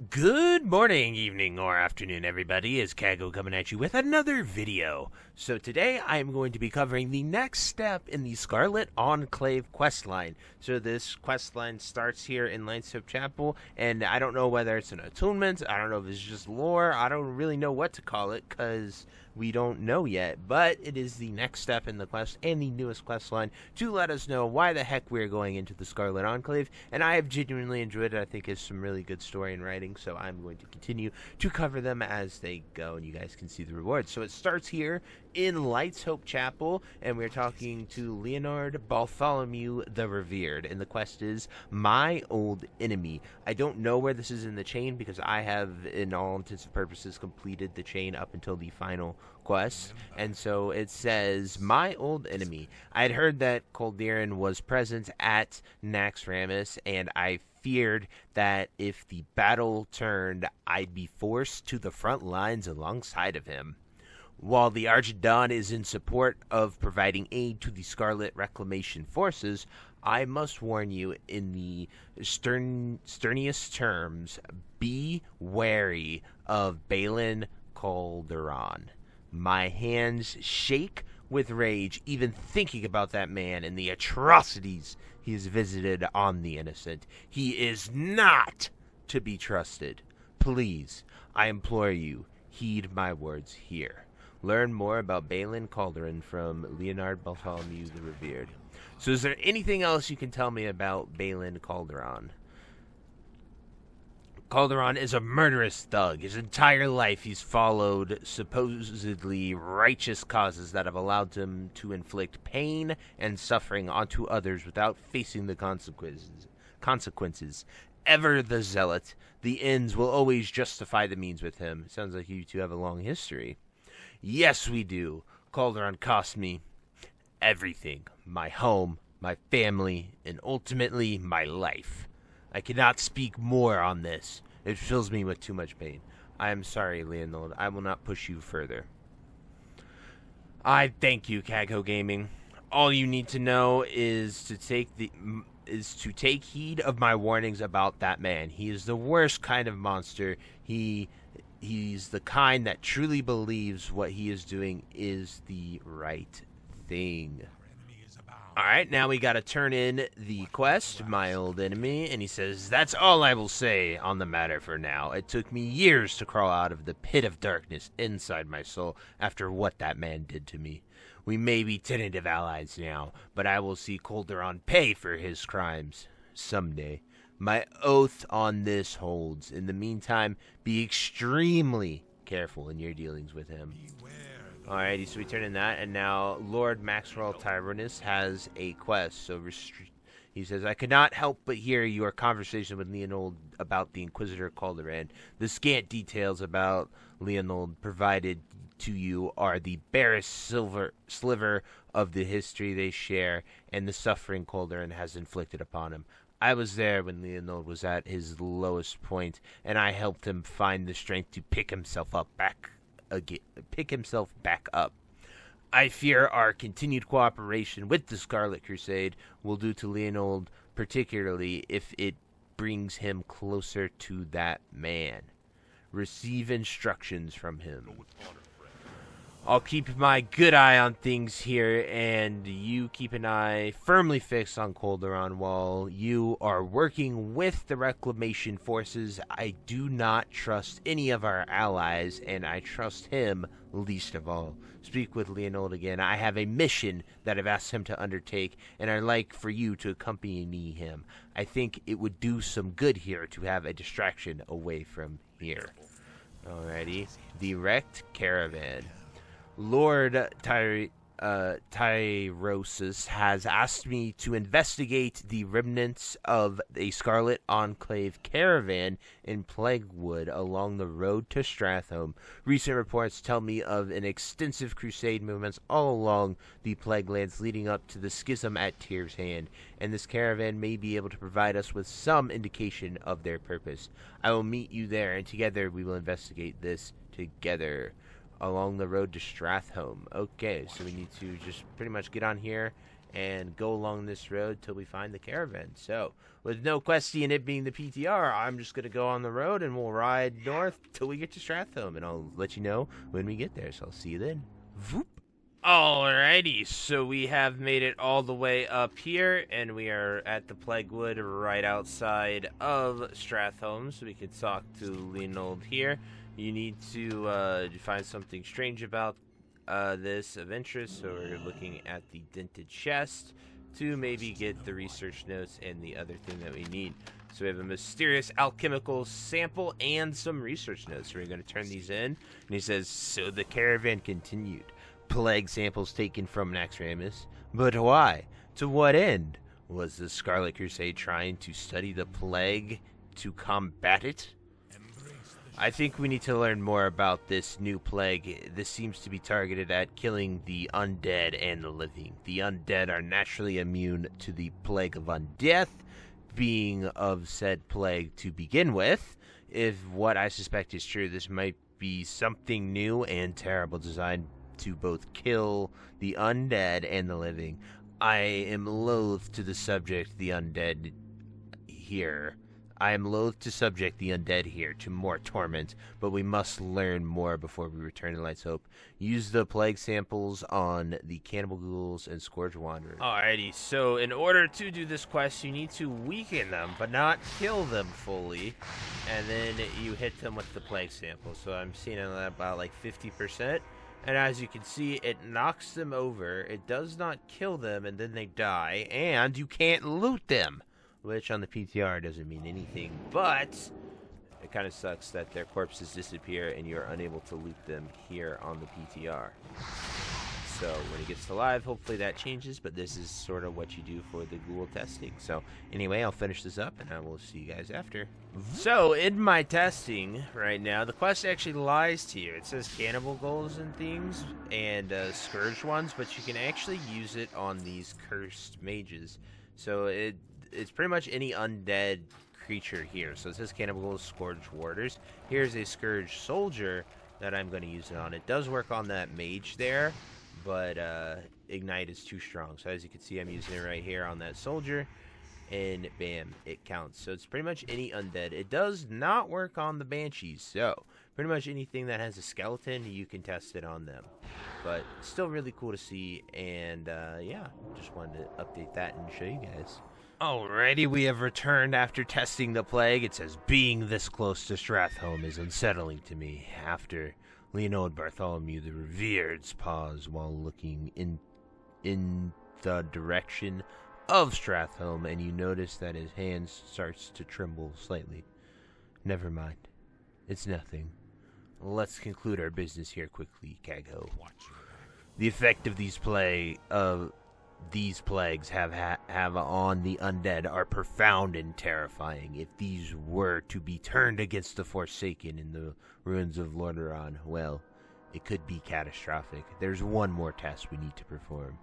Good morning, evening, or afternoon, everybody. It's Kaghoe coming at you with another video. So today I am going to be covering the next step in the Scarlet Enclave questline. So this questline starts here in Lightstone Chapel, and I don't know whether it's an attunement, I don't know if it's just lore, I don't really know what to call it, because we don't know yet, but it is the next step in the quest and the newest quest line to let us know why the heck we're going into the Scarlet Enclave, and I have genuinely enjoyed it. I think it's some really good story and writing, so I'm going to continue to cover them as they go, and you guys can see the rewards. So it starts here in Light's Hope Chapel, and we're talking to Leonard Bartholomew the Revered, and the quest is My Old Enemy. I don't know where this is in the chain, because I have, in all intents and purposes, completed the chain up until the final quest, and so it says My Old Enemy. I had heard that Colderon was present at Naxxramas, and I feared that if the battle turned, I'd be forced to the front lines alongside of him. While the Archidon is in support of providing aid to the Scarlet Reclamation Forces, I must warn you in the sternest terms, be wary of Balin Calderon. My hands shake with rage even thinking about that man and the atrocities he has visited on the innocent. He is not to be trusted. Please, I implore you, heed my words here. Learn more about Balin Calderon from Leonard Bartholomew the Revered. So is there anything else you can tell me about Balin Calderon? Calderon is a murderous thug. His entire life he's followed supposedly righteous causes that have allowed him to inflict pain and suffering onto others without facing the consequences. Ever the zealot, the ends will always justify the means with him. Sounds like you two have a long history. Yes, we do. Calderon cost me everything. My home, my family, and ultimately my life. I cannot speak more on this. It fills me with too much pain. I am sorry, Leonard. I will not push you further. I thank you, Kaghoe Gaming. All you need to know is to take heed of my warnings about that man. He is the worst kind of monster. He's the kind that truly believes what he is doing is the right thing. Alright, now we gotta turn in the quest, My Old Enemy, and he says, that's all I will say on the matter for now. It took me years to crawl out of the pit of darkness inside my soul after what that man did to me. We may be tentative allies now, but I will see Calderon pay for his crimes someday. My oath on this holds. In the meantime, be extremely careful in your dealings with him. Alrighty, so we turn in that, and now Lord Maxwell Tyrannus has a quest. So he says, I could not help but hear your conversation with Leonold about the Inquisitor Calderon. The scant details about Leonold provided to you are the barest sliver of the history they share and the suffering Calderon has inflicted upon him. I was there when Leonold was at his lowest point, and I helped him find the strength to pick himself back up. I fear our continued cooperation with the Scarlet Crusade will do to Leonold, particularly if it brings him closer to that man. Receive instructions from him. I'll keep my good eye on things here, and you keep an eye firmly fixed on Calderon while you are working with the Reclamation Forces. I do not trust any of our allies, and I trust him least of all. Speak with Leonold again. I have a mission that I've asked him to undertake, and I'd like for you to accompany him. I think it would do some good here to have a distraction away from here. Alrighty. The Wrecked Caravan. Lord Tyrosus has asked me to investigate the remnants of a Scarlet Enclave caravan in Plaguewood along the road to Strathholme. Recent reports tell me of an extensive crusade movements all along the Plaguelands leading up to the schism at Tyr's Hand, and this caravan may be able to provide us with some indication of their purpose. I will meet you there, and together we will investigate this together. Along the road to Strathholme. Okay, so we need to just pretty much get on here and go along this road till we find the caravan. So, with no questy and it being the PTR, I'm just going to go on the road and we'll ride north till we get to Strathholme, and I'll let you know when we get there, so I'll see you then. Voop. Alrighty, so we have made it all the way up here, and we are at the Plaguewood right outside of Strathholme, so we can talk to Leonold here. You need to find something strange about this of interest, so we're looking at the dented chest to maybe get the research notes and the other thing that we need. So we have a mysterious alchemical sample and some research notes. We're going to turn these in, and he says, so the caravan continued. Plague samples taken from Naxxramas. But why? To what end? Was the Scarlet Crusade trying to study the plague to combat it? I think we need to learn more about this new plague. This seems to be targeted at killing the undead and the living. The undead are naturally immune to the plague of undeath, being of said plague to begin with. If what I suspect is true, this might be something new and terrible designed to both kill the undead and the living. I am loath to subject the undead here to more torment, but we must learn more before we return to Light's Hope. Use the plague samples on the cannibal ghouls and scourge wanderers. Alrighty, so in order to do this quest, you need to weaken them, but not kill them fully, and then you hit them with the plague sample. So I'm seeing it at about like 50%. And as you can see, it knocks them over, it does not kill them, and then they die, and you can't loot them, which on the PTR doesn't mean anything, but it kind of sucks that their corpses disappear and you're unable to loot them here on the PTR. So when he gets to live, hopefully that changes, but this is sort of what you do for the ghoul testing. So anyway, I'll finish this up, and I will see you guys after. So in my testing right now, the quest actually lies to you. It says cannibal ghouls and things, and scourge ones, but you can actually use it on these cursed mages. So it's pretty much any undead creature here. So it says cannibal ghouls, scourge warders. Here's a scourge soldier that I'm going to use it on. It does work on that mage there, but ignite is too strong. So as you can see, I'm using it right here on that soldier, and bam, it counts. So it's pretty much any undead. It does not work on the banshees, so pretty much anything that has a skeleton, you can test it on them. But still really cool to see, and yeah, just wanted to update that and show you guys. Alrighty, we have returned after testing the plague. It says, being this close to Strathholme is unsettling to me. After Leonold Bartholomew the Revered's pause while looking in the direction of Strathholme, and you notice that his hand starts to tremble slightly. Never mind. It's nothing. Let's conclude our business here quickly, Kaghoe. The effect of these plagues have on the undead are profound and terrifying. If these were to be turned against the Forsaken in the ruins of Lordaeron, well, it could be catastrophic. There's one more test we need to perform.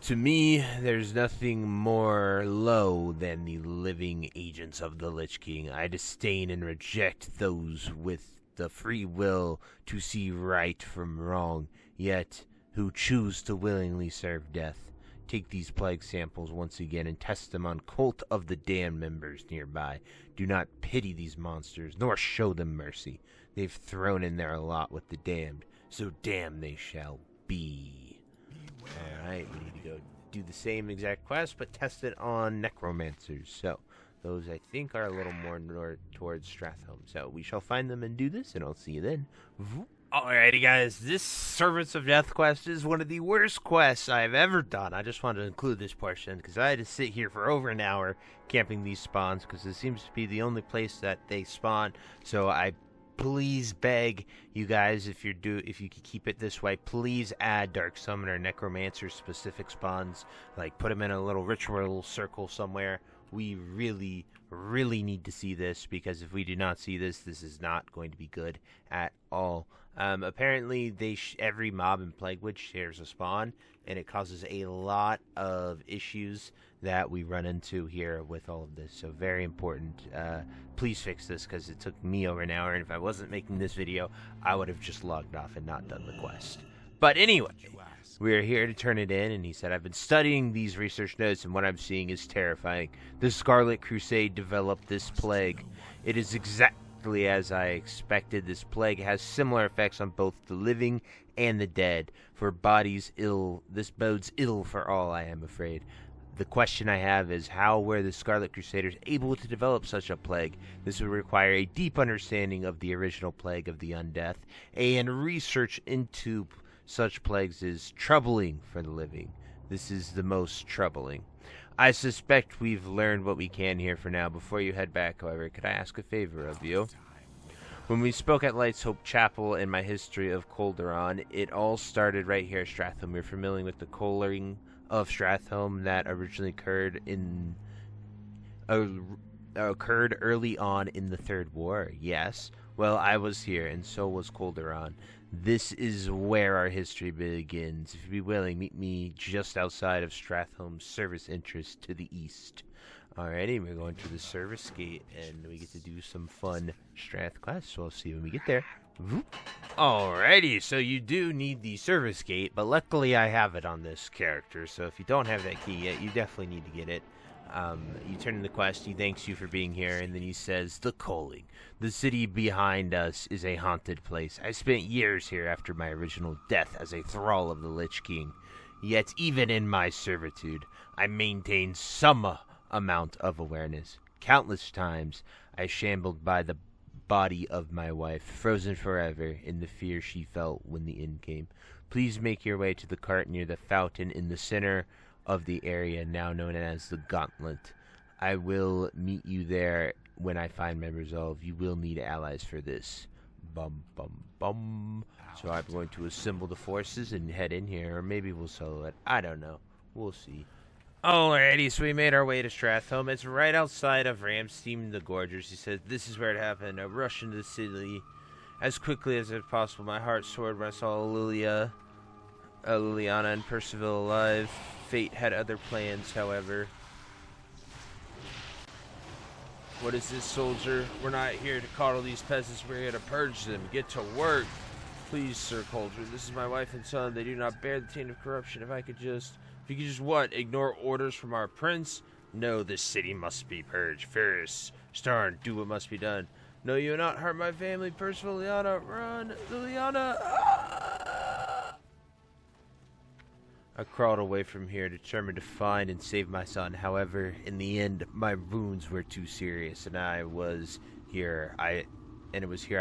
To me, there's nothing more low than the living agents of the Lich King. I disdain and reject those with the free will to see right from wrong, yet who choose to willingly serve death. Take these plague samples once again and test them on Cult of the Damned members nearby. Do not pity these monsters, nor show them mercy. They've thrown in their lot with the damned, so damned they shall be. Alright, we need to go do the same exact quest, but test it on necromancers. So, those I think are a little more north towards Strathholme. So, we shall find them and do this, and I'll see you then. Alrighty guys, this Servants of Death quest is one of the worst quests I've ever done. I just wanted to include this portion because I had to sit here for over an hour camping these spawns because it seems to be the only place that they spawn. So I please beg you guys, if you could keep it this way, please add Dark Summoner Necromancer specific spawns. Like put them in a little ritual circle somewhere. We really need to see this, because if we do not see this, this is not going to be good at all. Apparently, every mob in Plaguewood shares a spawn, and it causes a lot of issues that we run into here with all of this. So very important. Please fix this, because it took me over an hour, and if I wasn't making this video, I would have just logged off and not done the quest. But anyway, we're here to turn it in, and he said, I've been studying these research notes, and what I'm seeing is terrifying. The Scarlet Crusade developed this plague. It is exactly as I expected. This plague has similar effects on both the living and the dead. For bodies ill, this bodes ill for all, I am afraid. The question I have is, how were the Scarlet Crusaders able to develop such a plague? This would require a deep understanding of the original plague of the undeath, and research into such plagues is troubling for the living. This is the most troubling. I suspect we've learned what we can here for now. Before you head back, however, could I ask a favor of you? When we spoke at Light's Hope Chapel in my history of Calderon, it all started right here at Strathholme. We're familiar with the Culling of Strathholme that originally occurred early on in the Third War. Yes, well, I was here, and so was Calderon. This is where our history begins. If you'd be willing, meet me just outside of Strathholme's service interest to the east. Alrighty, we're going to the service gate, and we get to do some fun Strath quests, so I'll see you when we get there. Alrighty, so you do need the service gate, but luckily I have it on this character, so if you don't have that key yet, you definitely need to get it. You turn in the quest, he thanks you for being here, and then he says, the Culling. The city behind us is a haunted place. I spent years here after my original death as a thrall of the Lich King. Yet even in my servitude, I maintained some amount of awareness. Countless times, I shambled by the body of my wife, frozen forever in the fear she felt when the end came. Please make your way to the cart near the fountain in the center of the area now known as the Gauntlet. I will meet you there when I find my resolve. You will need allies for this. Bum bum bum. So I'm going to assemble the forces and head in here, or maybe we'll solo it. I don't know. We'll see. Alrighty, so we made our way to Strathholme. It's right outside of Ramstein the Gorgers. He said, this is where it happened. I rushed into the city as quickly as possible. My heart soared when I saw Liliana and Percival alive. Fate had other plans, however. What is this, soldier? We're not here to coddle these peasants. We're here to purge them. Get to work. Please, Sir Coulter. This is my wife and son. They do not bear the taint of corruption. If you could just what? Ignore orders from our prince? No, this city must be purged. Ferris, Starn, do what must be done. No, you will not hurt my family. Percival, Liliana, run. Liliana. I crawled away from here, determined to find and save my son. However, in the end, my wounds were too serious, and it was here I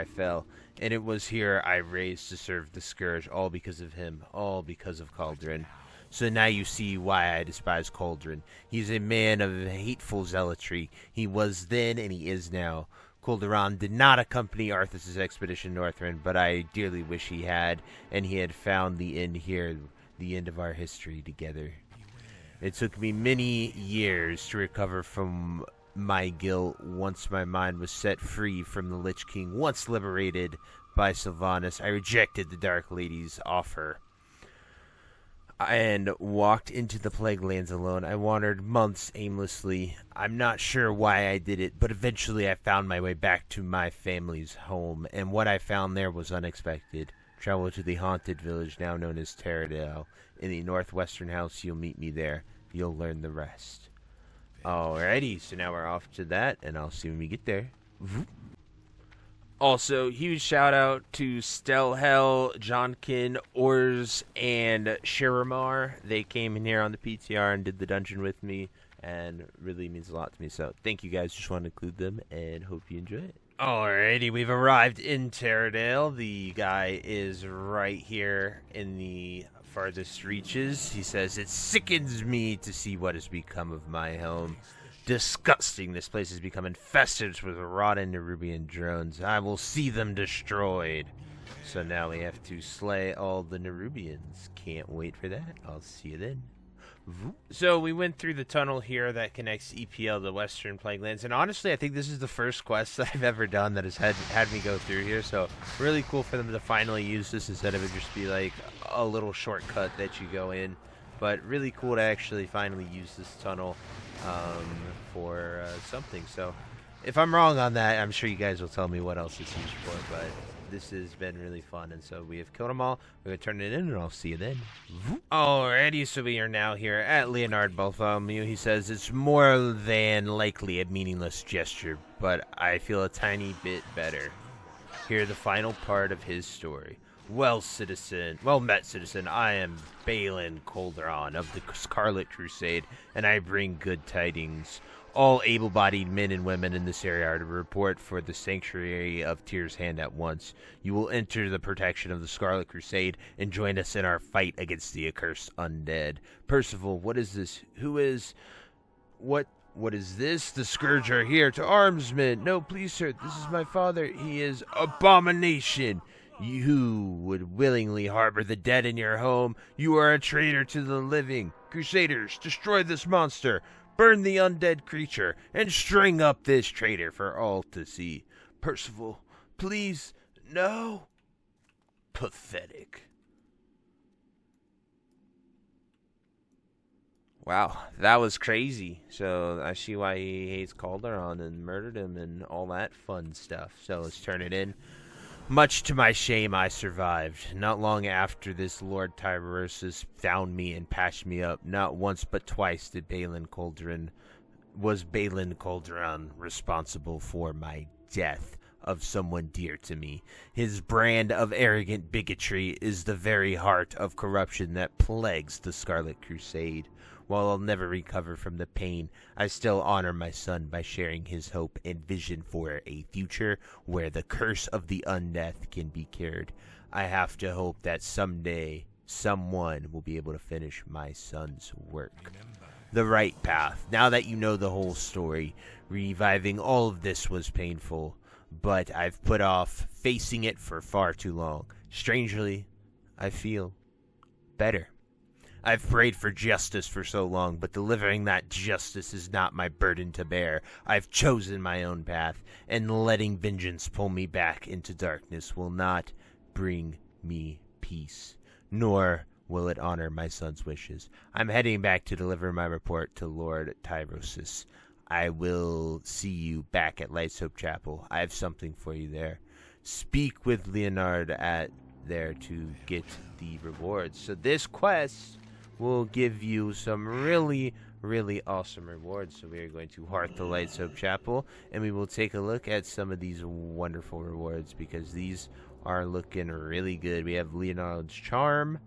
fell, and it was here I raised to serve the Scourge, all because of him, all because of Cauldron. So now you see why I despise Cauldron. He's a man of hateful zealotry. He was then, and he is now. Calderon did not accompany Arthas' expedition northward, but I dearly wish he had, and he had found the end here, the end of our history together. It took me many years to recover from my guilt once my mind was set free from the Lich King. Once liberated by Sylvanas, I rejected the Dark Lady's offer and walked into the Plague Lands alone. I wandered months aimlessly. I'm not sure why I did it, but eventually I found my way back to my family's home, and what I found there was unexpected. Travel to the haunted village now known as Terradale. In the northwestern house, you'll meet me there. You'll learn the rest. Alrighty, so now we're off to that, and I'll see when we get there. Also, huge shout out to Stelhel, Johnkin, Ors, and Shiramar. They came in here on the PTR and did the dungeon with me, and really means a lot to me. So thank you guys. Just wanted to include them, and hope you enjoy it. Alrighty, we've arrived in Terradale. The guy is right here in the farthest reaches. He says, it sickens me to see what has become of my home. Disgusting. This place has become infested with rotten Nerubian drones. I will see them destroyed. So now we have to slay all the Nerubians. Can't wait for that. I'll see you then. So we went through the tunnel here that connects EPL to the Western Plaguelands, and honestly I think this is the first quest that I've ever done that has had me go through here, so really cool for them to finally use this instead of it just be like a little shortcut that you go in. But really cool to actually finally use this tunnel for something. So if I'm wrong on that, I'm sure you guys will tell me what else it's used for, but this has been really fun, and so we have killed them all. We're going to turn it in, and I'll see you then. Alrighty, so we are now here at Leonard Bartholomew. He says, it's more than likely a meaningless gesture, but I feel a tiny bit better. Hear the final part of his story. Well met, citizen. I am Balin Calderon of the Scarlet Crusade, and I bring good tidings. All able-bodied men and women in this area are to report for the Sanctuary of Tyr's Hand at once. You will enter the protection of the Scarlet Crusade and join us in our fight against the accursed undead. Percival, what is this? What is this? The Scourge are here. To arms, men! No, please, sir. This is my father. He is abomination. You would willingly harbor the dead in your home. You are a traitor to the living. Crusaders, destroy this monster. Burn the undead creature, and string up this traitor for all to see. Percival, please, no. Pathetic. Wow, that was crazy. So I see why he hates Calderon and murdered him and all that fun stuff. So let's turn it in. Much to my shame, I survived. Not long after this, Lord Tyrosus found me and patched me up. Not once but twice was Balin Calderon responsible for my death of someone dear to me. His brand of arrogant bigotry is the very heart of corruption that plagues the Scarlet Crusade. While I'll never recover from the pain, I still honor my son by sharing his hope and vision for a future where the curse of the undead can be cured. I have to hope that someday someone will be able to finish my son's work. The right path. Now that you know the whole story, reviving all of this was painful, but I've put off facing it for far too long. Strangely, I feel better. I've prayed for justice for so long, but delivering that justice is not my burden to bear. I've chosen my own path, and letting vengeance pull me back into darkness will not bring me peace, nor will it honor my son's wishes. I'm heading back to deliver my report to Lord Tyrosus. I will see you back at Lightsoap Chapel. I have something for you there. Speak with Leonard there to get the rewards. So this quest will give you some really, really awesome rewards. So we are going to heart the Lightsoap Chapel, and we will take a look at some of these wonderful rewards because these are looking really good. We have Leonard's Charm.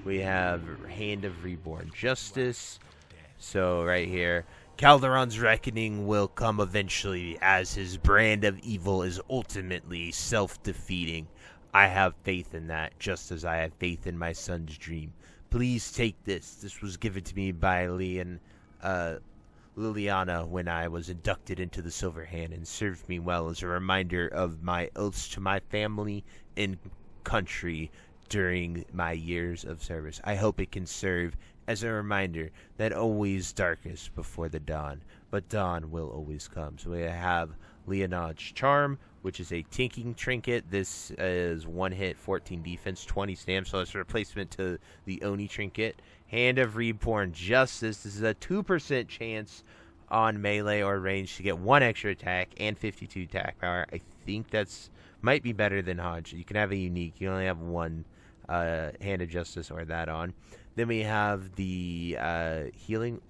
We have Hand of Reborn Justice. So right here, Calderon's reckoning will come eventually as his brand of evil is ultimately self-defeating. I have faith in that, just as I have faith in my son's dream. Please take this. This was given to me by Liliana when I was inducted into the Silver Hand and served me well as a reminder of my oaths to my family and country during my years of service. I hope it can serve as a reminder that always darkest before the dawn, but dawn will always come. So we have Leonard's Charm, which is a tinking trinket. This is 1 hit, 14 defense, 20 stamina, so it's a replacement to the Oni trinket. Hand of Reborn Justice. This is a 2% chance on melee or range to get 1 extra attack and 52 attack power. I think that's might be better than Hodge. You can have a unique. You only have 1 Hand of Justice or that on. Then we have the healing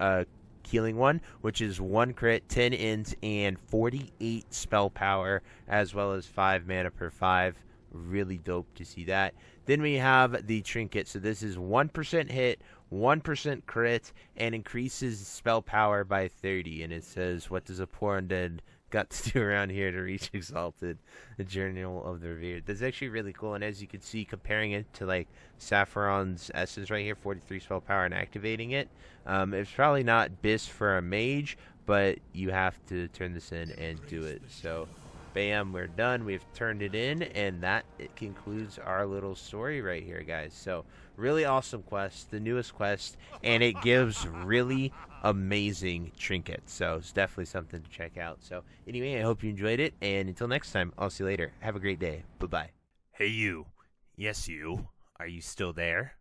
one, which is 1 crit, 10 int, and 48 spell power, as well as 5 mana per 5. Really dope to see that. Then we have the trinket. So this is 1% hit, 1% crit, and increases spell power by 30. And it says, what does a poor undead got to do around here to reach Exalted? The Journal of the Revered. That's actually really cool. And as you can see, comparing it to like Sapphiron's Essence right here, 43 spell power and activating it. It's probably not BIS for a mage, but you have to turn this in and do it. So bam, we're done. We've turned it in, and that concludes our little story right here, guys. So really awesome quest, the newest quest, and it gives really amazing trinkets. So it's definitely something to check out. So anyway, I hope you enjoyed it, and until next time, I'll see you later. Have a great day. Bye-bye. Hey, you. Yes, you. Are you still there?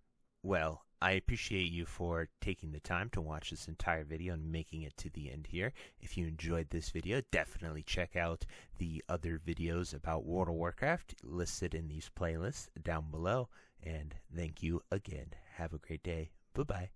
Well, I appreciate you for taking the time to watch this entire video and making it to the end here. If you enjoyed this video, definitely check out the other videos about World of Warcraft listed in these playlists down below. And thank you again. Have a great day. Bye-bye.